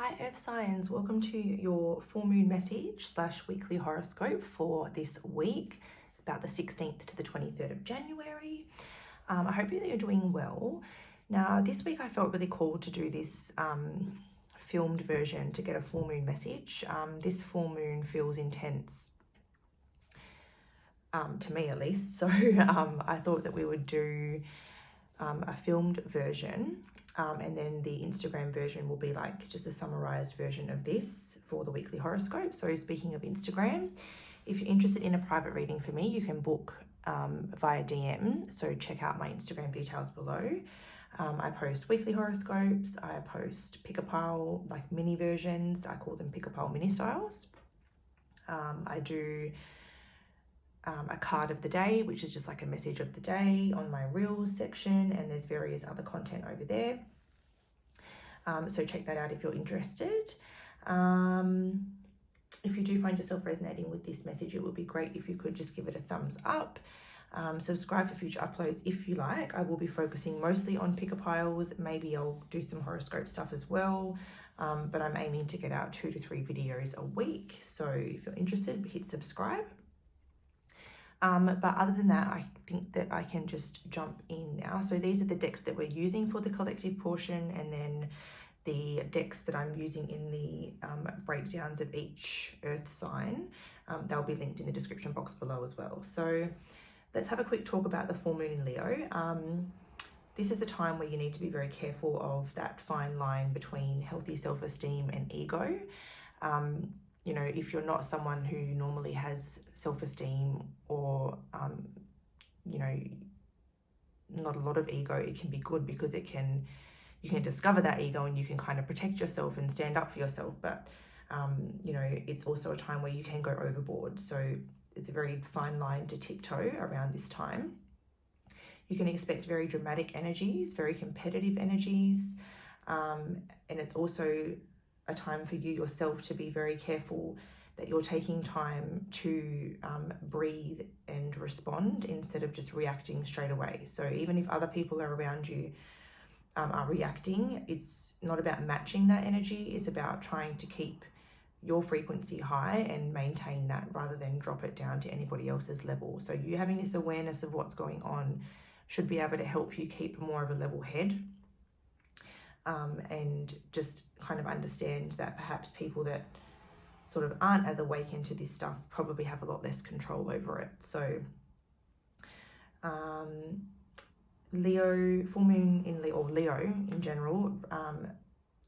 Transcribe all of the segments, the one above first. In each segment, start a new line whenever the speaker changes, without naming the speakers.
Hi Earth Signs, welcome to your full moon message / weekly horoscope for this week, about the 16th to the 23rd of January. I hope that you're doing well. Now this week I felt really called to do this filmed version to get a full moon message. This full moon feels intense, to me at least, so I thought that we would do a filmed version. And then the Instagram version will be like just a summarized version of this for the weekly horoscope. So speaking of Instagram, if you're interested in a private reading for me, you can book via DM. So check out my Instagram details below. I post weekly horoscopes. I post pick-a-pile, like mini versions. I call them pick-a-pile mini styles. I do a card of the day, which is just like a message of the day on my reels section, and there's various other content over there. So check that out if you're interested. If you do find yourself resonating with this message, it would be great if you could just give it a thumbs up. Subscribe for future uploads if you like. I will be focusing mostly on pick-a-piles. Maybe I'll do some horoscope stuff as well, but I'm aiming to get out 2 to 3 videos a week. So if you're interested, hit subscribe. But other than that, I think that I can just jump in now. So these are the decks that we're using for the collective portion, and then the decks that I'm using in the breakdowns of each earth sign. They'll be linked in the description box below as well. So let's have a quick talk about the full moon in Leo. This is a time where you need to be very careful of that fine line between healthy self-esteem and ego. You know, if you're not someone who normally has self-esteem or, you know, not a lot of ego, it can be good because you can discover that ego and you can kind of protect yourself and stand up for yourself. But, you know, it's also a time where you can go overboard. So it's a very fine line to tiptoe around this time. You can expect very dramatic energies, very competitive energies. And it's also a time for you yourself to be very careful that you're taking time to breathe and respond instead of just reacting straight away. So even if other people are around you are reacting, it's not about matching that energy. It's about trying to keep your frequency high and maintain that rather than drop it down to anybody else's level. So you having this awareness of what's going on should be able to help you keep more of a level head. And just kind of understand that perhaps people that sort of aren't as awakened to this stuff probably have a lot less control over it. So Leo, full moon in Leo, or Leo in general,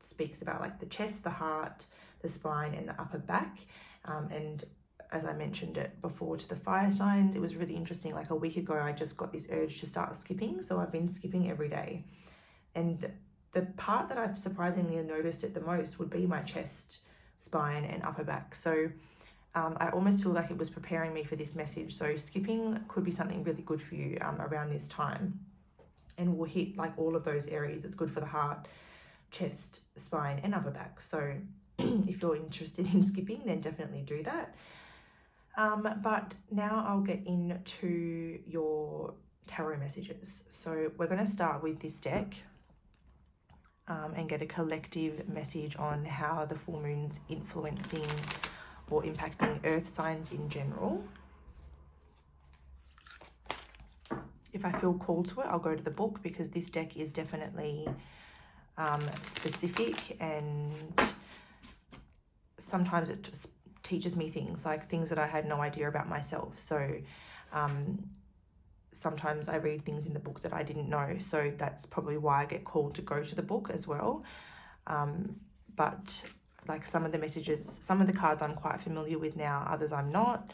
speaks about like the chest, the heart, the spine, and the upper back. And as I mentioned it before to the fire signs, it was really interesting. Like a week ago, I just got this urge to start skipping. So I've been skipping every day. And the part that I've surprisingly noticed it the most would be my chest, spine, and upper back. So I almost feel like it was preparing me for this message. So skipping could be something really good for you around this time. And we'll hit like all of those areas. It's good for the heart, chest, spine, and upper back. So if you're interested in skipping, then definitely do that. But now I'll get into your tarot messages. So we're going to start with this deck. And get a collective message on how the full moon's influencing or impacting earth signs in general. If I feel called to it, I'll go to the book because this deck is definitely specific, and sometimes it just teaches me things that I had no idea about myself. So sometimes I read things in the book that I didn't know. So that's probably why I get called to go to the book as well. But like some of the messages, some of the cards I'm quite familiar with now, others I'm not.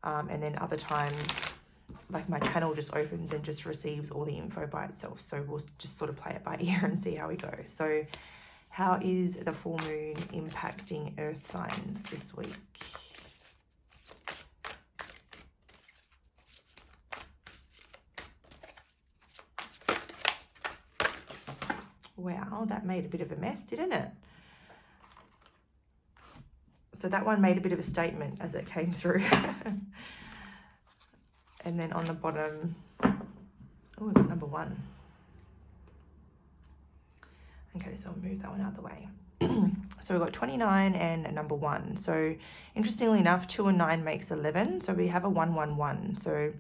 And then other times, like my channel just opens and just receives all the info by itself. So we'll just sort of play it by ear and see how we go. So how is the full moon impacting earth signs this week? Wow, that made a bit of a mess, didn't it? So that one made a bit of a statement as it came through. And then on the bottom, oh, we've got number 1. Okay, so I'll move that one out of the way. So we've got 29 and number 1. So interestingly enough, 2 and 9 makes 11. So we have a 111. So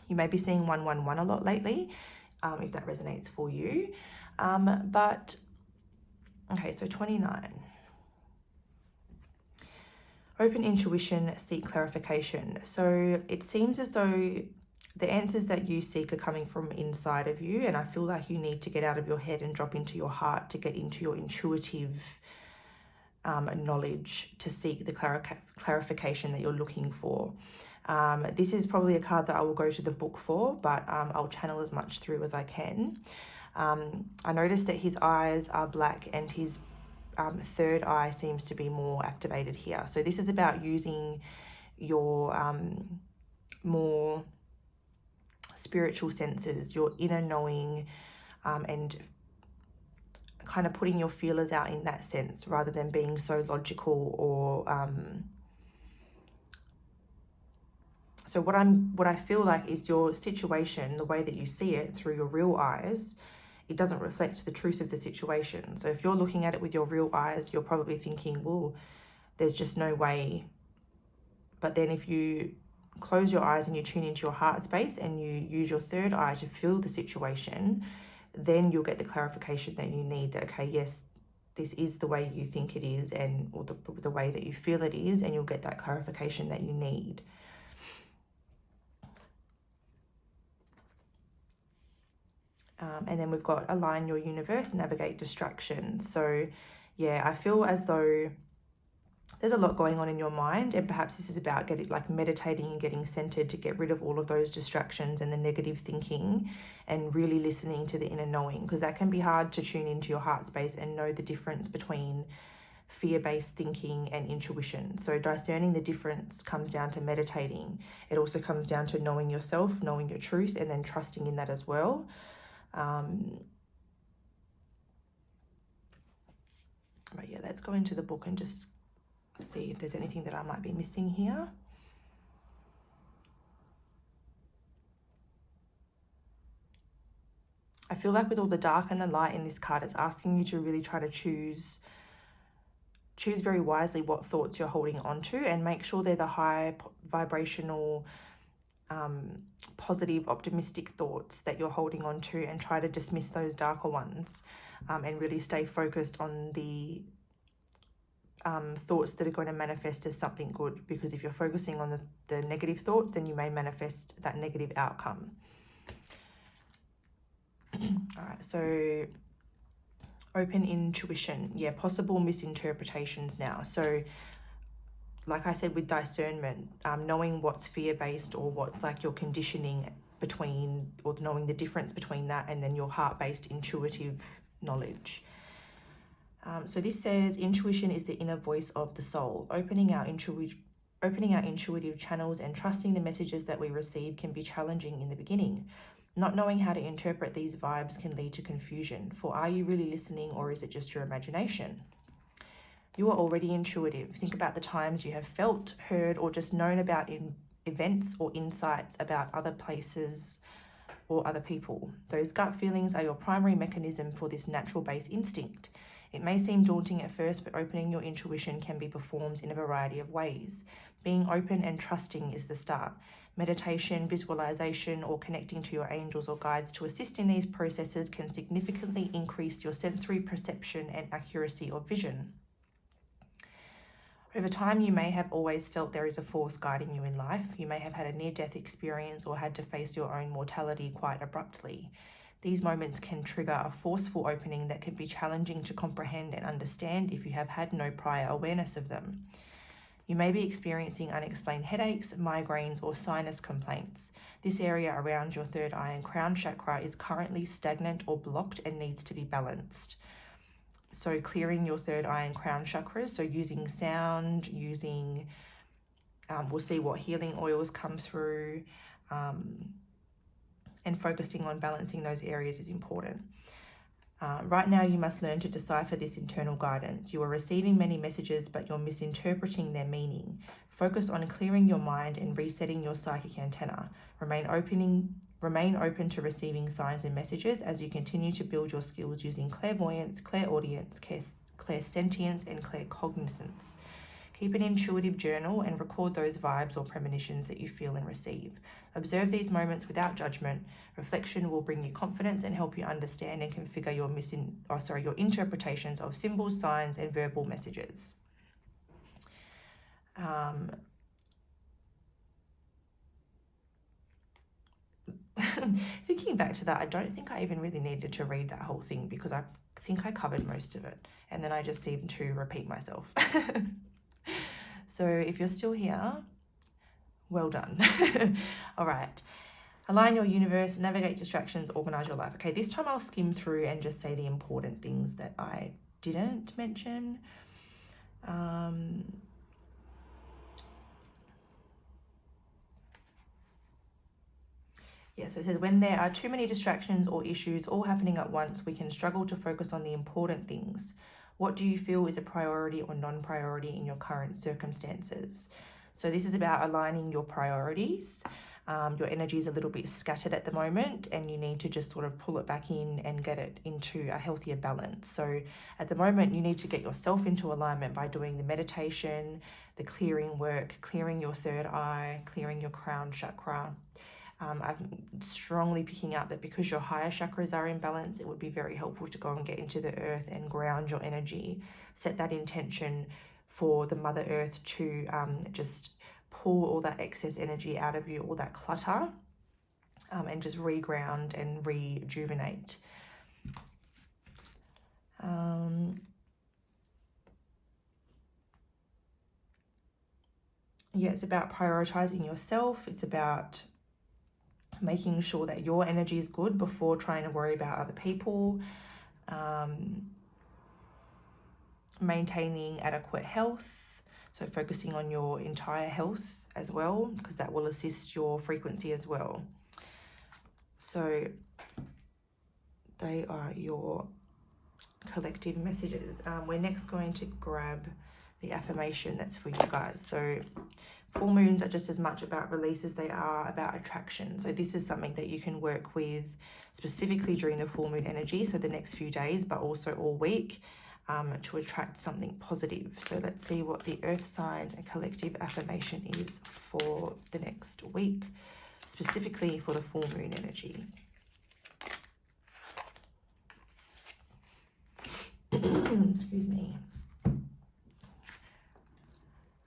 you may be seeing 111 a lot lately, if that resonates for you. But, okay, so 29. Open intuition, seek clarification. So it seems as though the answers that you seek are coming from inside of you, and I feel like you need to get out of your head and drop into your heart to get into your intuitive knowledge to seek the clarification that you're looking for. This is probably a card that I will go to the book for, but I'll channel as much through as I can. I noticed that his eyes are black and his third eye seems to be more activated here. So this is about using your more spiritual senses, your inner knowing, and kind of putting your feelers out in that sense rather than being so logical or so what I feel like is your situation, the way that you see it through your real eyes, it doesn't reflect the truth of the situation. So if you're looking at it with your real eyes, you're probably thinking, well, there's just no way. But then if you close your eyes and you tune into your heart space and you use your third eye to feel the situation, then you'll get the clarification that you need, that, okay, yes, this is the way you think it is, and or the way that you feel it is, and you'll get that clarification that you need. And then we've got align your universe, navigate distractions. So yeah, I feel as though there's a lot going on in your mind, and perhaps this is about meditating and getting centered to get rid of all of those distractions and the negative thinking and really listening to the inner knowing, because that can be hard to tune into your heart space and know the difference between fear-based thinking and intuition. So discerning the difference comes down to meditating. It also comes down to knowing yourself, knowing your truth, and then trusting in that as well. But yeah, let's go into the book and just see if there's anything that I might be missing here. I feel like with all the dark and the light in this card, it's asking you to really try to choose very wisely what thoughts you're holding on to, and make sure they're the high vibrational, positive, optimistic thoughts that you're holding on to, and try to dismiss those darker ones, and really stay focused on the thoughts that are going to manifest as something good, because if you're focusing on the negative thoughts, then you may manifest that negative outcome. All right, so open intuition. Yeah, possible misinterpretations now. So like I said, with discernment, knowing what's fear-based or what's like your conditioning between, or knowing the difference between that and then your heart-based intuitive knowledge. So this says intuition is the inner voice of the soul. Opening our intuitive channels and trusting the messages that we receive can be challenging in the beginning. Not knowing how to interpret these vibes can lead to confusion. For are you really listening, or is it just your imagination? You are already intuitive. Think about the times you have felt, heard, or just known about events or insights about other places or other people. Those gut feelings are your primary mechanism for this natural-based instinct. It may seem daunting at first, but opening your intuition can be performed in a variety of ways. Being open and trusting is the start. Meditation, visualization, or connecting to your angels or guides to assist in these processes can significantly increase your sensory perception and accuracy of vision. Over time, you may have always felt there is a force guiding you in life. You may have had a near-death experience or had to face your own mortality quite abruptly. These moments can trigger a forceful opening that can be challenging to comprehend and understand if you have had no prior awareness of them. You may be experiencing unexplained headaches, migraines, or sinus complaints. This area around your third eye and crown chakra is currently stagnant or blocked and needs to be balanced. So clearing your third eye and crown chakras, so using sound, we'll see what healing oils come through, and focusing on balancing those areas is important. Right now, you must learn to decipher this internal guidance. You are receiving many messages, but you're misinterpreting their meaning. Focus on clearing your mind and resetting your psychic antenna. Remain open to receiving signs and messages as you continue to build your skills using clairvoyance, clairaudience, clairsentience, and claircognizance. Keep an intuitive journal and record those vibes or premonitions that you feel and receive. Observe these moments without judgment. Reflection will bring you confidence and help you understand and configure your interpretations of symbols, signs, and verbal messages. Thinking back to that, I don't think I even really needed to read that whole thing because I think I covered most of it, and then I just seemed to repeat myself. So if you're still here, well done. All right. Align your universe, navigate distractions, organize your life. Okay, this time I'll skim through and just say the important things that I didn't mention. So it says, when there are too many distractions or issues all happening at once, we can struggle to focus on the important things. What do you feel is a priority or non-priority in your current circumstances? So this is about aligning your priorities. Your energy is a little bit scattered at the moment, and you need to just sort of pull it back in and get it into a healthier balance. So at the moment, you need to get yourself into alignment by doing the meditation, the clearing work, clearing your third eye, clearing your crown chakra. I'm strongly picking up that because your higher chakras are in balance, it would be very helpful to go and get into the earth and ground your energy. Set that intention for the Mother Earth to just pull all that excess energy out of you, all that clutter, and just reground and rejuvenate. It's about prioritizing yourself. It's about making sure that your energy is good before trying to worry about other people. Maintaining adequate health, so focusing on your entire health as well, because that will assist your frequency as well. So they are your collective messages. We're next going to grab the affirmation that's for you guys. So full moons are just as much about release as they are about attraction. So this is something that you can work with specifically during the full moon energy, so the next few days, but also all week, to attract something positive. So let's see what the earth sign and collective affirmation is for the next week, specifically for the full moon energy. Excuse me.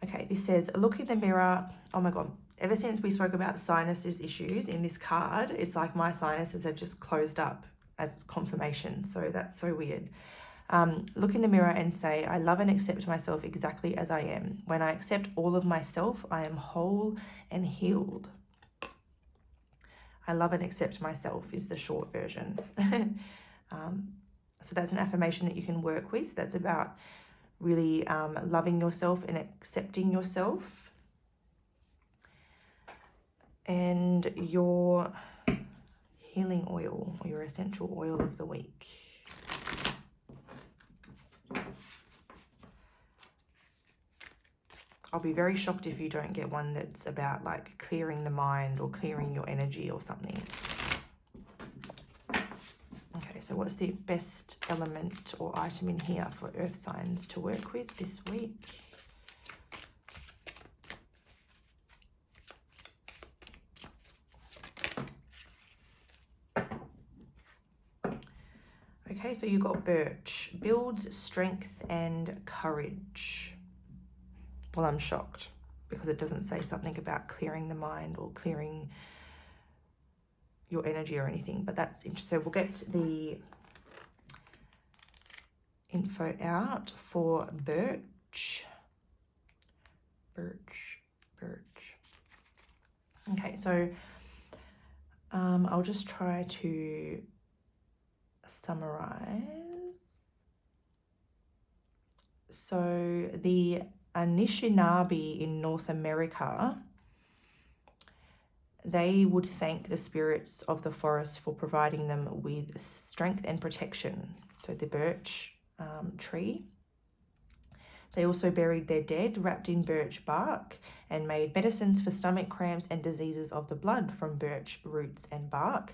Okay, this says, look in the mirror. Oh my God. Ever since we spoke about sinuses issues in this card, it's like my sinuses have just closed up as confirmation. So that's so weird. Look in the mirror and say, I love and accept myself exactly as I am. When I accept all of myself, I am whole and healed. I love and accept myself is the short version. So that's an affirmation that you can work with. That's about really loving yourself and accepting yourself. And your healing oil, or your essential oil of the week. I'll be very shocked if you don't get one that's about like clearing the mind or clearing your energy or something. Okay, so what's the best element or item in here for earth signs to work with this week? Okay, so you got birch. Builds strength and courage. Well, I'm shocked because it doesn't say something about clearing the mind or clearing your energy or anything, but that's interesting. So we'll get the info out for birch. Okay, so I'll just try to summarize. So the Anishinaabe in North America, they would thank the spirits of the forest for providing them with strength and protection. So the birch tree. They also buried their dead wrapped in birch bark and made medicines for stomach cramps and diseases of the blood from birch roots and bark.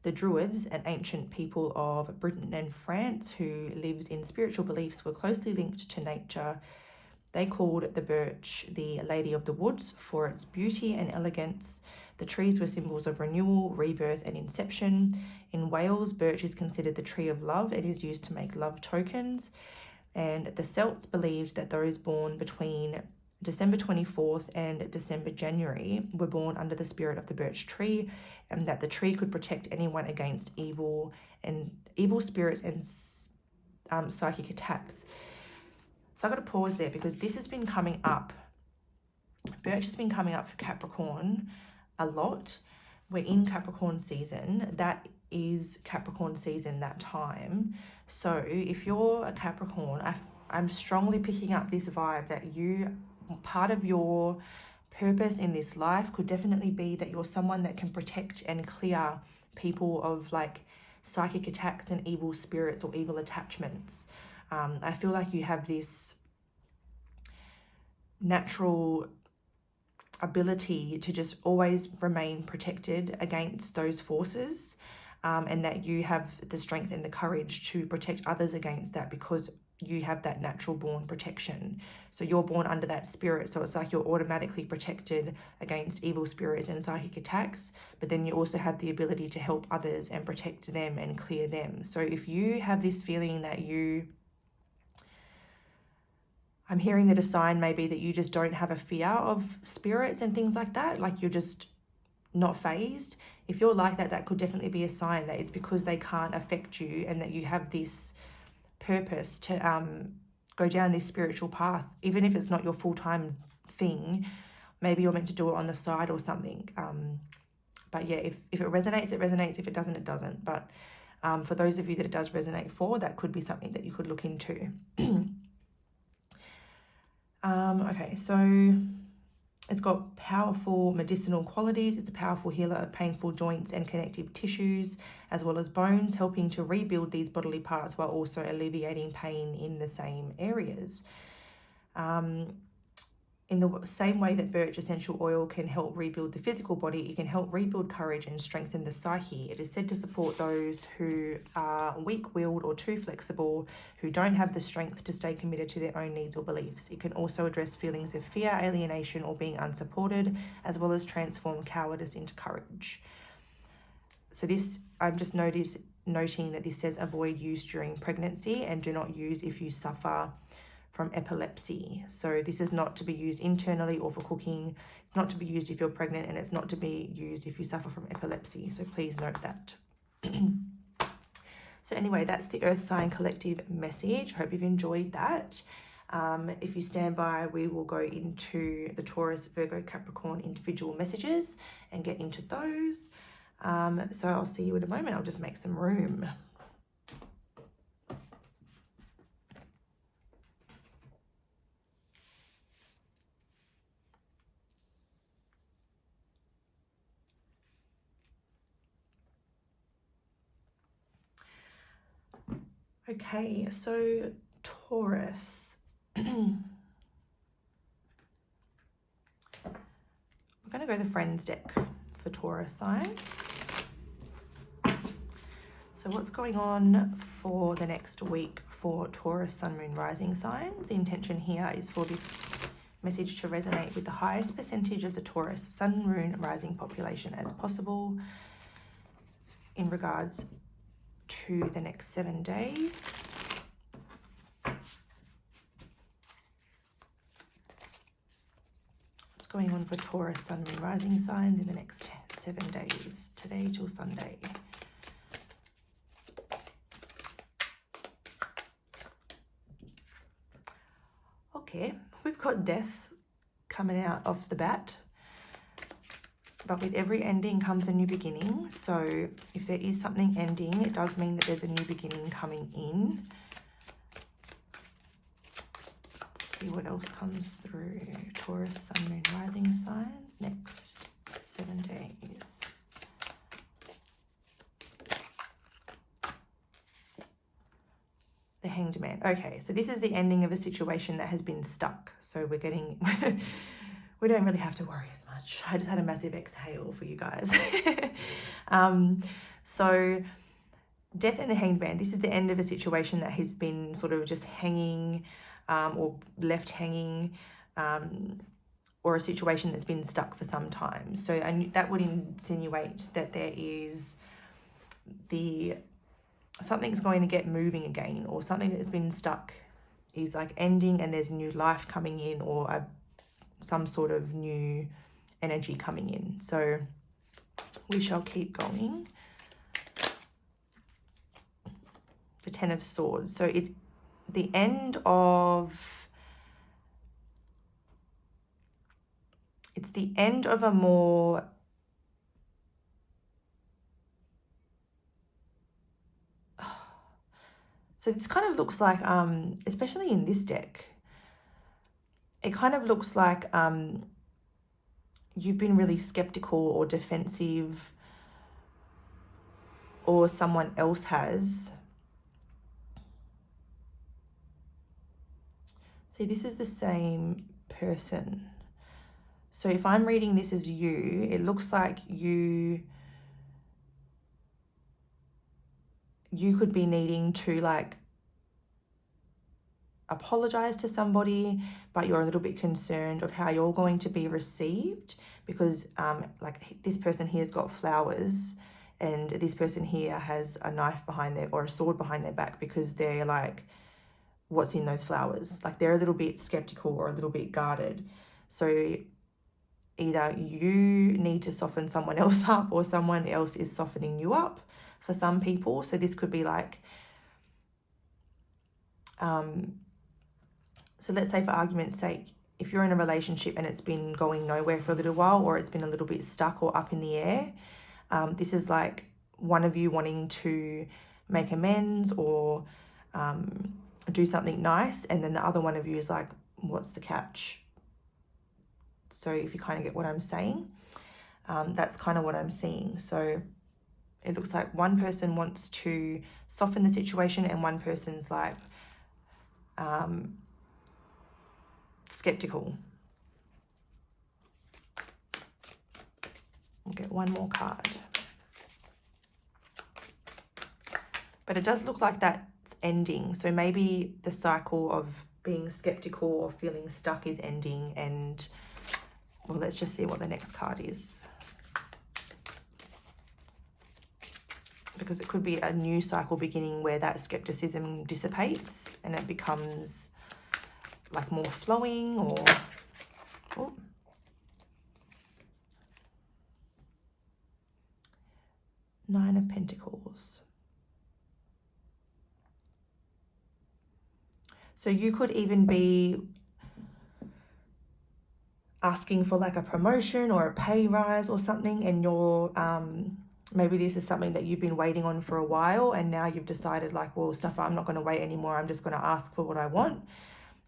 The Druids, an ancient people of Britain and France who lives in spiritual beliefs, were closely linked to nature. They called the birch the Lady of the Woods for its beauty and elegance. The trees were symbols of renewal, rebirth, and inception. In Wales, birch is considered the tree of love. It is used to make love tokens. And the Celts believed that those born between December 24th and January were born under the spirit of the birch tree, and that the tree could protect anyone against evil spirits and psychic attacks. So I've got to pause there because this has been coming up. Birch has been coming up for Capricorn a lot. We're in Capricorn season. That is Capricorn season, that time. So if you're a Capricorn, I'm strongly picking up this vibe that part of your purpose in this life could definitely be that you're someone that can protect and clear people of like psychic attacks and evil spirits or evil attachments. I feel like you have this natural ability to just always remain protected against those forces, and that you have the strength and the courage to protect others against that because you have that natural born protection. So you're born under that spirit, so it's like you're automatically protected against evil spirits and psychic attacks, but then you also have the ability to help others and protect them and clear them. So if you have this feeling that I'm hearing that a sign may be that you just don't have a fear of spirits and things like that, like you're just not phased. If you're like that, that could definitely be a sign that it's because they can't affect you and that you have this purpose to go down this spiritual path. Even if it's not your full-time thing, maybe you're meant to do it on the side or something. But yeah, if it resonates, it resonates. If it doesn't, it doesn't. But for those of you that it does resonate for, that could be something that you could look into. Okay, so it's got powerful medicinal qualities. It's a powerful healer of painful joints and connective tissues, as well as bones, helping to rebuild these bodily parts while also alleviating pain in the same areas. In the same way that birch essential oil can help rebuild the physical body, it can help rebuild courage and strengthen the psyche. It is said to support those who are weak-willed or too flexible, who don't have the strength to stay committed to their own needs or beliefs. It can also address feelings of fear, alienation, or being unsupported, as well as transform cowardice into courage. So this, I'm just noting that this says avoid use during pregnancy and do not use if you suffer from epilepsy. So this is not to be used internally or for cooking. It's not to be used if you're pregnant, and it's not to be used if you suffer from epilepsy. So please note that. So anyway, that's the Earth Sign Collective message. Hope you've enjoyed that. If you stand by, we will go into the Taurus, Virgo, Capricorn individual messages and get into those. So I'll see you in a moment. I'll just make some room. Okay, so Taurus. We're going to go the Friends deck for Taurus signs. So what's going on for the next week for Taurus, Sun, Moon, Rising signs? The intention here is for this message to resonate with the highest percentage of the Taurus, Sun, Moon, Rising population as possible in regards to the next 7 days. What's going on for Taurus, Sun, Moon, Rising signs in the next 7 days, today till Sunday? Okay, we've got death coming out off the bat. But with every ending comes a new beginning. So if there is something ending, it does mean that there's a new beginning coming in. Let's see what else comes through. Taurus, Sun, Moon, Rising signs next 7 days. The Hanged Man. Okay, so this is the ending of a situation that has been stuck. So we're getting... we don't really have to worry as much. I just had a massive exhale for you guys. So Death and the Hanged Man, this is the end of a situation that has been sort of just hanging or left hanging, or a situation that's been stuck for some time. So and that would insinuate that there is something's going to get moving again, or something that's been stuck is like ending and there's new life coming in, or some sort of new energy coming in. So we shall keep going. The Ten of Swords. So it's the end of a more so this kind of looks like especially in this deck, it kind of looks like you've been really skeptical or defensive, or someone else has. See, this is the same person. So if I'm reading this as you, it looks like you could be needing to like apologize to somebody, but you're a little bit concerned of how you're going to be received, because like this person here's got flowers and this person here has a knife behind their, or a sword behind their back, because they're like, what's in those flowers? Like they're a little bit skeptical or a little bit guarded. So either you need to soften someone else up, or someone else is softening you up for some people. So this could be like, so let's say for argument's sake, if you're in a relationship and it's been going nowhere for a little while, or it's been a little bit stuck or up in the air, this is like one of you wanting to make amends or do something nice, and then the other one of you is like, what's the catch? So if you kind of get what I'm saying, that's kind of what I'm seeing. So it looks like one person wants to soften the situation and one person's like skeptical. We'll get one more card. But it does look like that's ending. So maybe the cycle of being skeptical or feeling stuck is ending. And well, let's just see what the next card is. Because it could be a new cycle beginning where that skepticism dissipates and it becomes like more flowing, or oh. Nine of Pentacles. So you could even be asking for like a promotion or a pay rise or something, and you're maybe this is something that you've been waiting on for a while, and now you've decided like, well, stuff, I'm not going to wait anymore, I'm just going to ask for what I want.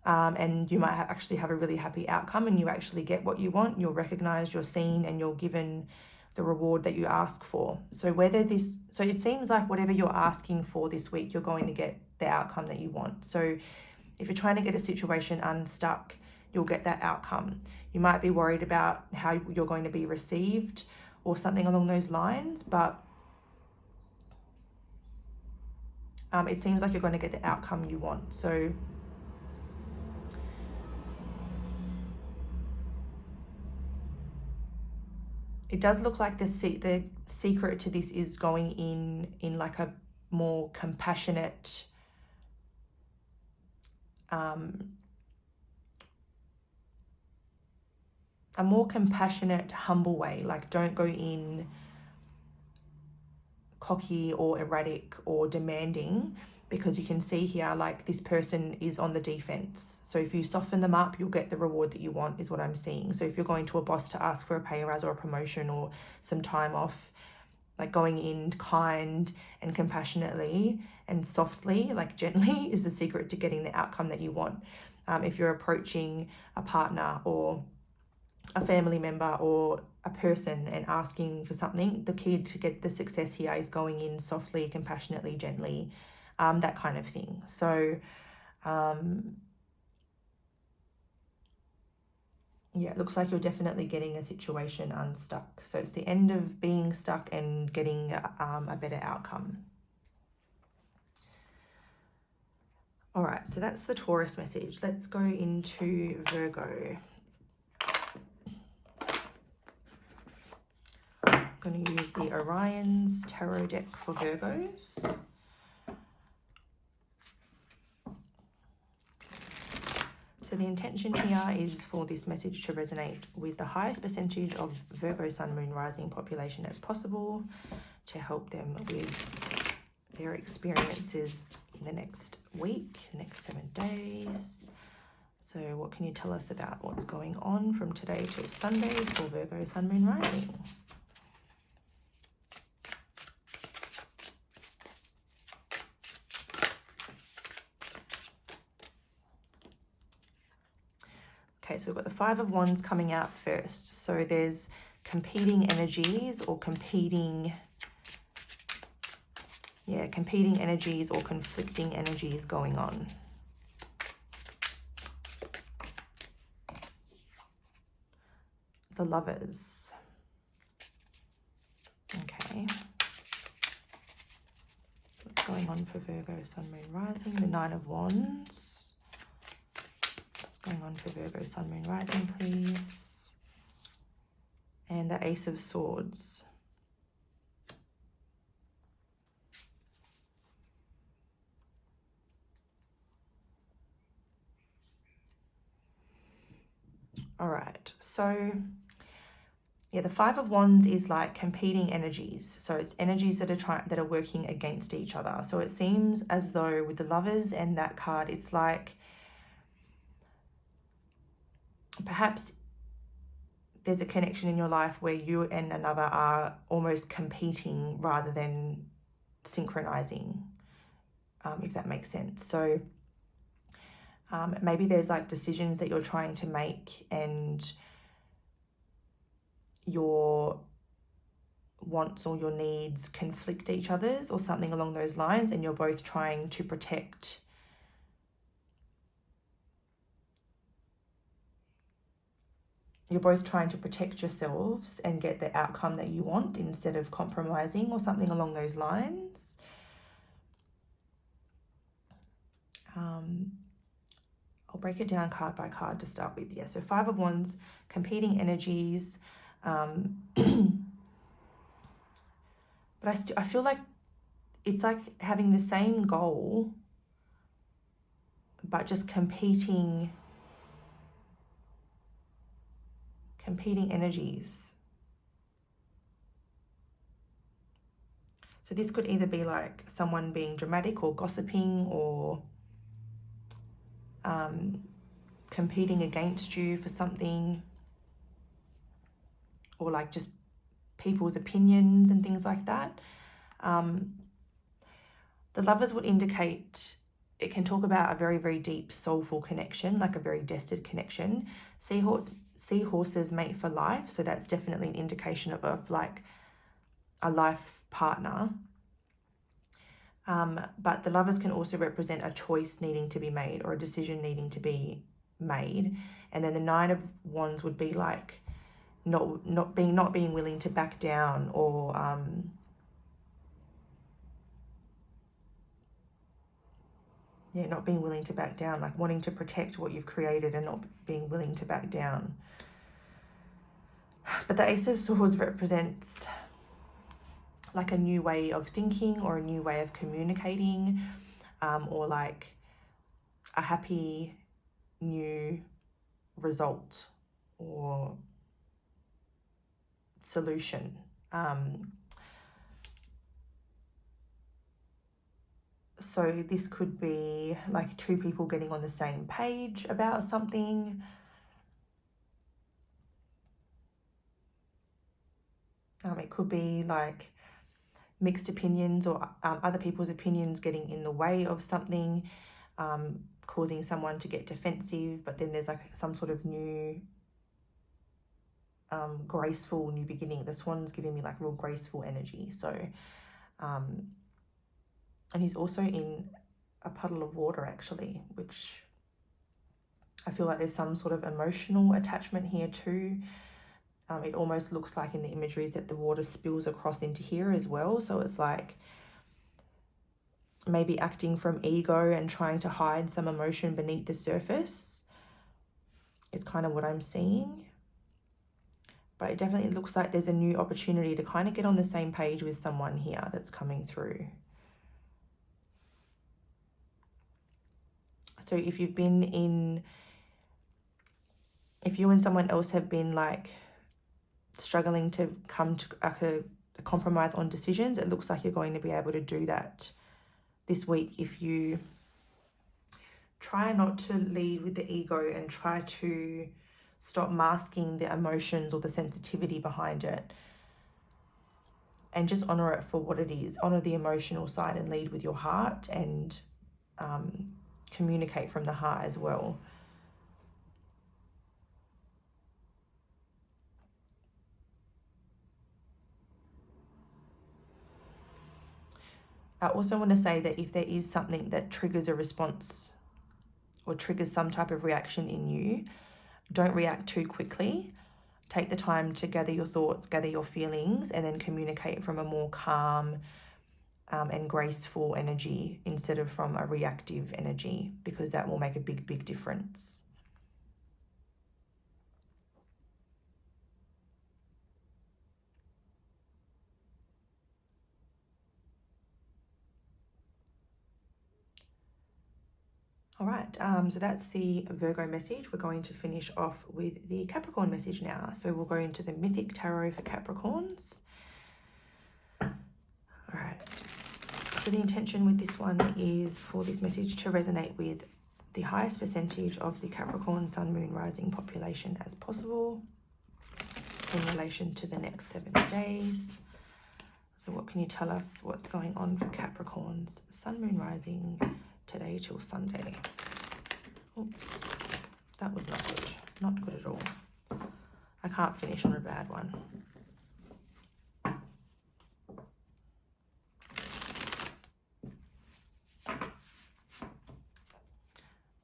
And you might actually have a really happy outcome, and you actually get what you want, you're recognized, you're seen, and you're given the reward that you ask for. So so it seems like whatever you're asking for this week, you're going to get the outcome that you want. So if you're trying to get a situation unstuck, you'll get that outcome. You might be worried about how you're going to be received or something along those lines, but it seems like you're going to get the outcome you want. So it does look like the secret to this is going in like a more compassionate, humble way. Like don't go in cocky or erratic or demanding, because you can see here like this person is on the defense. So if you soften them up, you'll get the reward that you want, is what I'm seeing. So if you're going to a boss to ask for a pay rise or a promotion or some time off, like going in kind and compassionately and softly, like gently, is the secret to getting the outcome that you want. If you're approaching a partner or a family member or a person and asking for something, the key to get the success here is going in softly, compassionately, gently, that kind of thing. So Yeah, it looks like you're definitely getting a situation unstuck. So it's the end of being stuck and getting a better outcome. All right, so that's the Taurus message. Let's go into Virgo. I'm going to use the Orion's Tarot deck for Virgos. So the intention here is for this message to resonate with the highest percentage of Virgo Sun, Moon, Rising population as possible, to help them with their experiences in the next week, next 7 days. So what can you tell us about what's going on from today till Sunday for Virgo Sun, Moon, Rising? Okay, so we've got the Five of Wands coming out first. So there's competing energies or competing energies or conflicting energies going on. The Lovers. Okay. What's going on for Virgo, Sun, Moon, Rising? The Nine of Wands. Going on for Virgo, Sun, Moon, Rising, please. And the Ace of Swords. All right, so yeah, the Five of Wands is like competing energies. So it's energies that are working against each other. So it seems as though with the Lovers and that card, it's like perhaps there's a connection in your life where you and another are almost competing rather than synchronizing, if that makes sense. So maybe there's like decisions that you're trying to make and your wants or your needs conflict each other's or something along those lines, and you're both trying to protect yourselves and get the outcome that you want instead of compromising or something along those lines. I'll break it down card by card to start with. Yeah, so Five of Wands, competing energies. But I feel like it's like having the same goal, but just competing energies. So this could either be like someone being dramatic or gossiping or competing against you for something, or like just people's opinions and things like that. The Lovers would indicate, it can talk about a very, very deep soulful connection, like a very destined connection. Seahorses mate for life, so that's definitely an indication of like a life partner. But the Lovers can also represent a choice needing to be made or a decision needing to be made. And then the Nine of Wands would be like not being willing to back down, or not being willing to back down, like wanting to protect what you've created and not being willing to back down. But the Ace of Swords represents like a new way of thinking or a new way of communicating, or like a happy new result or solution. So this could be like two people getting on the same page about something. It could be like mixed opinions or other people's opinions getting in the way of something, causing someone to get defensive, but then there's like some sort of new graceful new beginning. The Swan's giving me like real graceful energy. So and he's also in a puddle of water actually, which I feel like there's some sort of emotional attachment here too. It almost looks like in the imageries that the water spills across into here as well. So it's like maybe acting from ego and trying to hide some emotion beneath the surface is kind of what I'm seeing. But it definitely looks like there's a new opportunity to kind of get on the same page with someone here that's coming through. So if you've been in, if you and someone else have been like struggling to come to a compromise on decisions, it looks like you're going to be able to do that this week if you try not to lead with the ego and try to stop masking the emotions or the sensitivity behind it, and just honor it for what it is. Honor the emotional side and lead with your heart, and communicate from the heart as well. I also want to say that if there is something that triggers a response or triggers some type of reaction in you, don't react too quickly. Take the time to gather your thoughts, gather your feelings, and then communicate from a more calm and graceful energy instead of from a reactive energy, because that will make a big, big difference. All right, so that's the Virgo message. We're going to finish off with the Capricorn message now. So we'll go into the Mythic Tarot for Capricorns. All right. So the intention with this one is for this message to resonate with the highest percentage of the Capricorn Sun, Moon, Rising population as possible in relation to the next 7 days. So what can you tell us what's going on for Capricorns, Sun, Moon, Rising, today till Sunday? Oops, that was not good. Not good at all. I can't finish on a bad one.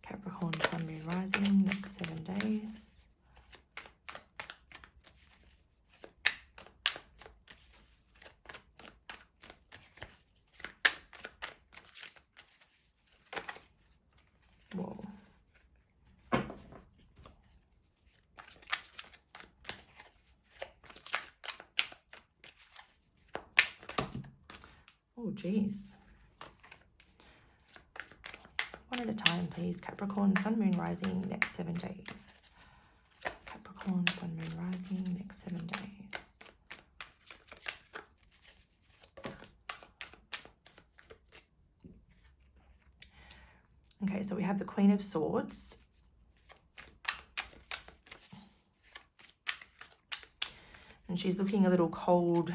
Capricorn, Sun, Moon, Rising, next 7 days. Whoa. Oh, geez. One at a time, please. Capricorn, Sun, Moon, Rising, next 7 days. Capricorn, Sun, Moon, Rising, next 7 days. Okay, so we have the Queen of Swords. And she's looking a little cold.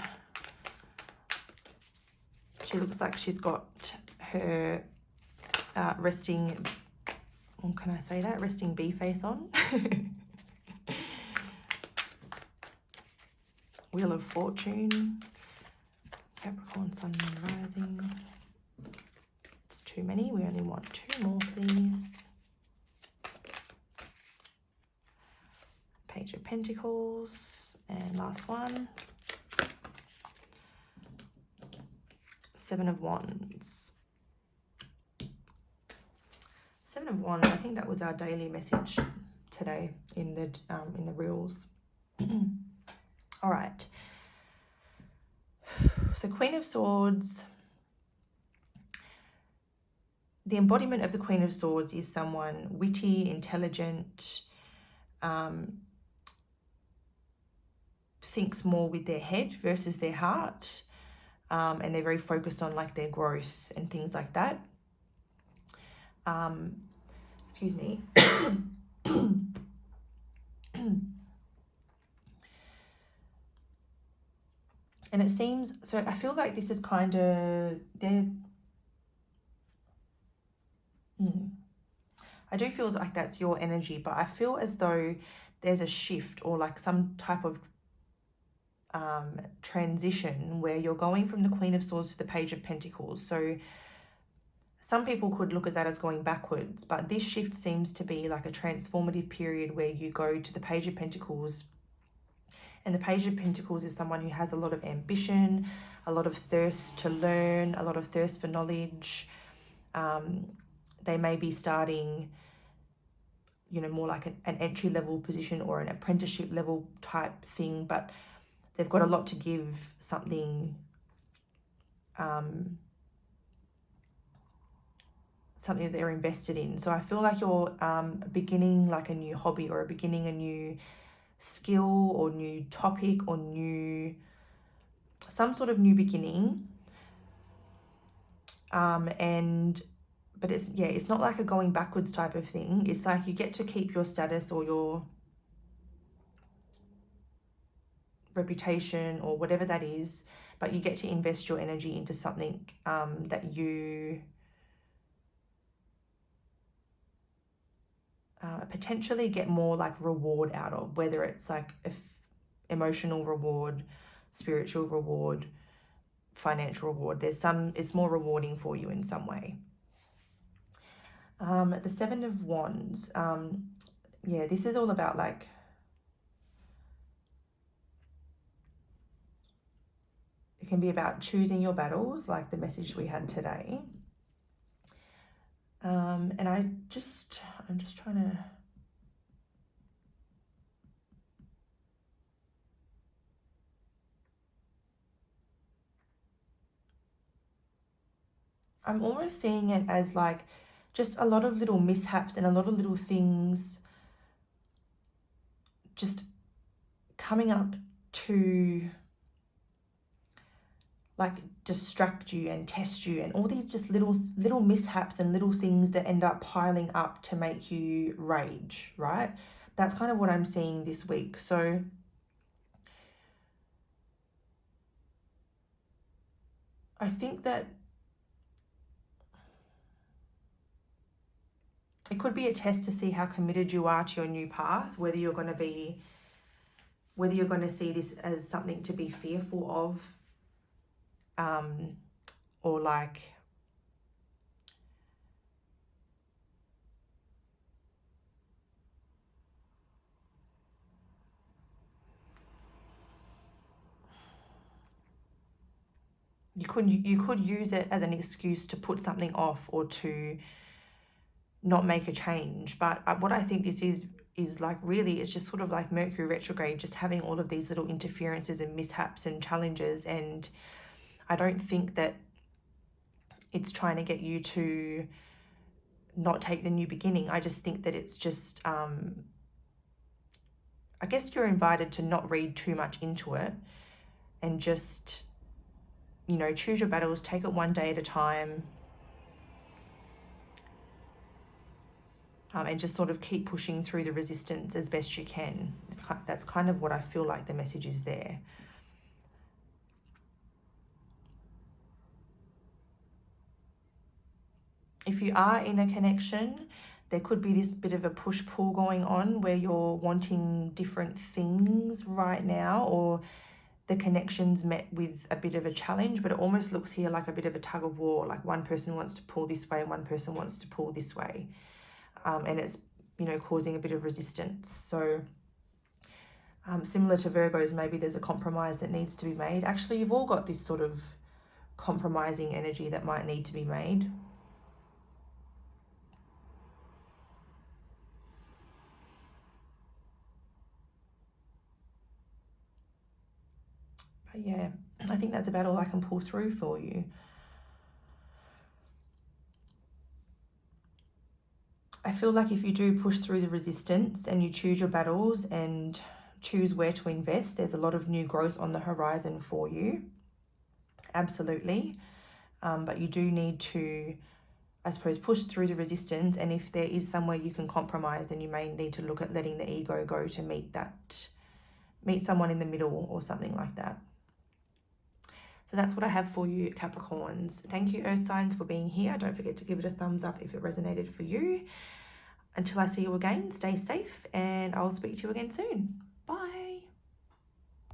She looks like she's got her resting, or can I say that? Resting bee face on. Wheel of Fortune. Capricorn, Sun, Moon, Rising. It's too many. We only want 2 more, please. Page of Pentacles. And last one. 7 of Wands. 7 of Wands, I think that was our daily message today in the reels. All right. So Queen of Swords. The embodiment of the Queen of Swords is someone witty, intelligent, thinks more with their head versus their heart. And they're very focused on like their growth and things like that. Excuse me. And it seems, so I feel like this is kind of, I do feel like that's your energy, but I feel as though there's a shift or like some type of transition where you're going from the Queen of Swords to the Page of Pentacles. So some people could look at that as going backwards, but this shift seems to be like a transformative period where you go to the Page of Pentacles. And the Page of Pentacles is someone who has a lot of ambition, a lot of thirst to learn, a lot of thirst for knowledge. They may be starting, you know, more like an entry-level position or an apprenticeship level type thing, but they've got a lot to give, something something that they're invested in. So I feel like you're beginning like a new hobby, or beginning a new skill or new topic or some sort of new beginning. But it's not like a going backwards type of thing. It's like you get to keep your status or your reputation or whatever that is, but you get to invest your energy into something that you potentially get more like reward out of, whether it's like emotional reward, spiritual reward, financial reward. It's more rewarding for you in some way. The Seven of Wands, this is all about like it can be about choosing your battles, like the message we had today. And I'm just trying to I'm almost seeing it as like just a lot of little mishaps and a lot of little things just coming up to like distract you and test you, and all these just little mishaps and little things that end up piling up to make you rage, right? That's kind of what I'm seeing this week. So I think that it could be a test to see how committed you are to your new path, whether you're going to see this as something to be fearful of, or like you could use it as an excuse to put something off or to not make a change. But what I think this is like really it's just sort of like Mercury retrograde, just having all of these little interferences and mishaps and challenges. And I don't think that it's trying to get you to not take the new beginning. I just think that it's just I guess you're invited to not read too much into it and just, you know, choose your battles, take it one day at a time, and just sort of keep pushing through the resistance as best you can. That's kind of what I feel like the message is there. If you are in a connection, there could be this bit of a push-pull going on where you're wanting different things right now, or the connection's met with a bit of a challenge, but it almost looks here like a bit of a tug of war, like one person wants to pull this way and one person wants to pull this way. And it's, you know, causing a bit of resistance. So similar to Virgos, maybe there's a compromise that needs to be made. Actually, you've all got this sort of compromising energy that might need to be made. But yeah, I think that's about all I can pull through for you. I feel like if you do push through the resistance and you choose your battles and choose where to invest, there's a lot of new growth on the horizon for you. Absolutely. But you do need to, I suppose, push through the resistance. And if there is somewhere you can compromise, then you may need to look at letting the ego go to meet someone in the middle or something like that. So that's what I have for you, Capricorns. Thank you, Earth signs, for being here. Don't forget to give it a thumbs up if it resonated for you. Until I see you again, stay safe, and I'll speak to you again soon.